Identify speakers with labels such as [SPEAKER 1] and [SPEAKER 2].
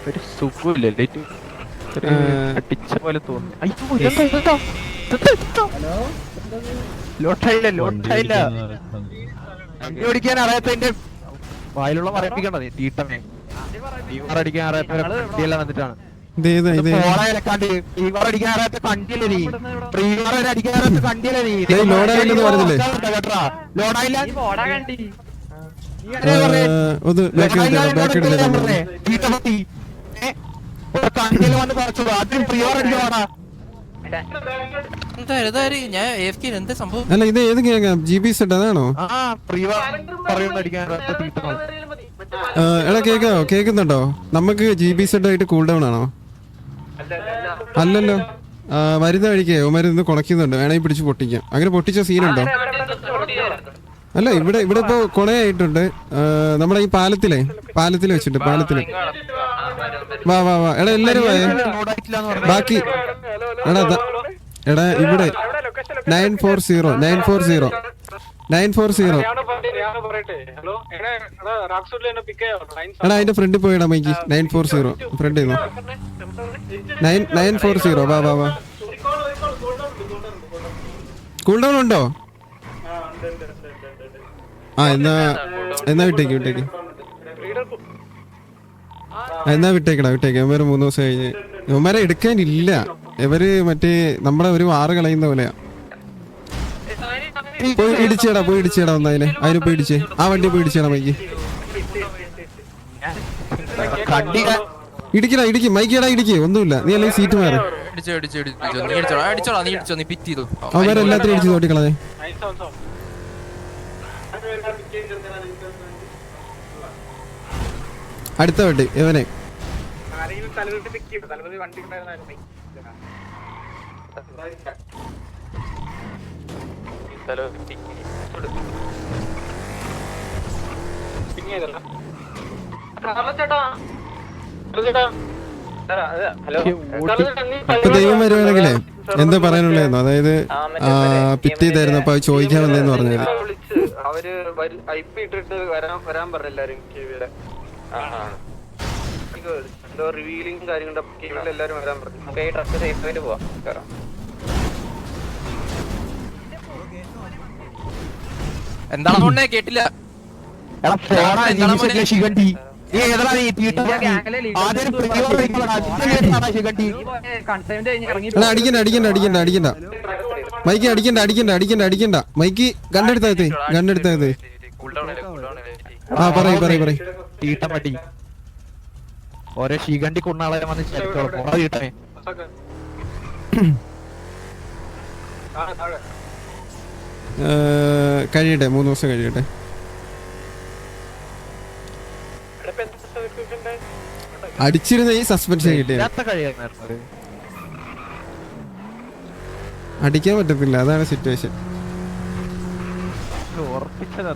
[SPEAKER 1] ഒരു സുഖമില്ലല്ലേ അടിച്ച പോലെ തോന്നി. ലോട്ടായില്ല ലോട്ടായില്ല. വണ്ടി ഓടിക്കാൻ അറിയാത്തതിന്റെ വായിലുള്ള പറയിപ്പിക്കണ്ടത് തീട്ടമേ. അടിക്കാൻ അറിയാത്ത വണ്ടിയെല്ലാം വന്നിട്ടാണ് അടിക്കാൻ അറിയാത്ത കണ്ടിയല്ലേ നീ? അടിക്കാൻ അറിയാത്ത കണ്ടിയല്ലേ നീ? ലോഡായില്ല കണ്ടിയിൽ വന്ന് പറിച്ചു അതിന് പ്രിയോർ അടിക്കാടാ.
[SPEAKER 2] അല്ല ഇത് ഏത് കേക്കാം? GB സെറ്റ് അതാണോ? എടാ കേക്കാവോ? കേക്കുന്നുണ്ടോ? നമുക്ക് GB സെറ്റ് ആയിട്ട് കൂൾ ഡൗൺ ആണോ? അല്ലല്ലോ, മരുന്ന് കഴിക്കോ? മരുന്ന് കുണക്കുന്നുണ്ട്, വേണമെങ്കിൽ പിടിച്ച് പൊട്ടിക്കാം. അങ്ങനെ പൊട്ടിച്ച സീനുണ്ടോ? അല്ല ഇവിടെ ഇപ്പൊ കൊണയായിട്ടുണ്ട് നമ്മുടെ ഈ പാലത്തില് വെച്ചിട്ട് പാലത്തില്. വാ വാ വാ എടാ എല്ലാരും വാ. ബാക്കി എടാ ഇവിടെ 940 എടാ അതിന്റെ ഫ്രണ്ടിൽ പോയിടാ മൈക്ക്. 940 ഫ്രണ്ട് ചെയ്യുന്നു. 940 വാ വാ വാ. കൂൾ ഡൗൺ ഉണ്ടോ? ആ എന്നാ വിട്ടേക്ക് വിട്ടേക്കടാ. ഇവന്മാര് 3 ദിവസം കഴിഞ്ഞ് ഇവന്മാരെ എടുക്കാനില്ല. ഇവര് മറ്റേ നമ്മളെ ഒരു 6 കളയുന്ന പോലെയാ. പോയി ഇടിച്ചേടാ ഒന്നതിനെ. അതിന് പോയി ഇടിച്ചേ, ആ വണ്ടി പോയി ഇടിച്ചേടാ മൈക്ക്. ഇടിക്കും മൈക്കേടാ ഇടിക്കേ, ഒന്നുമില്ല. നീ അല്ലെങ്കിൽ സീറ്റ് മാറി. അവന്മാരെല്ലാത്തിനും ഇടിച്ച് തോട്ടിക്കളഞ്ഞേ. അടുത്ത വണ്ടി ഇവനെ. അപ്പൊ ദൈവം വരുവാണെങ്കിലേ എന്താ പറയാനുള്ളതെന്നോ? അതായത് പിറ്റ് ചെയ്തായിരുന്നു, അപ്പൊ ചോദിക്കാൻ വന്നേന്ന് പറഞ്ഞത്.
[SPEAKER 3] അവര് ഐപി ഇട്ടിട്ട് വരാൻ പറഞ്ഞെല്ലാരും എന്തോ റിവീലിംഗ് കാര്യങ്ങളുടെ എല്ലാരും വരാൻ പറഞ്ഞു. നമുക്ക് ഈ ട്രക്ക് സേഫ് ആയിട്ട് പോവാം.
[SPEAKER 4] എന്താണോ കേട്ടില്ല.
[SPEAKER 2] അടിക്കണ്ട മൈക്ക്, അടിക്കണ്ട മൈക്ക്. ഗണ്ണെടുത്തത് ആ പറയ്.
[SPEAKER 1] തീട്ടമടി ഓരോ ശീകണ്ടി കൊണ്ടാളെ വന്ന് തീട്ടമേ.
[SPEAKER 2] കഴിയട്ടെ, 3 ദിവസം കഴിയട്ടെ. അടിച്ചിരുന്ന ഈ സസ്പെൻഷൻ കിട്ടിയ അടിക്കാൻ പറ്റത്തില്ല, അതാണ് സിറ്റുവേഷൻ.
[SPEAKER 1] ഉറപ്പിച്ചത്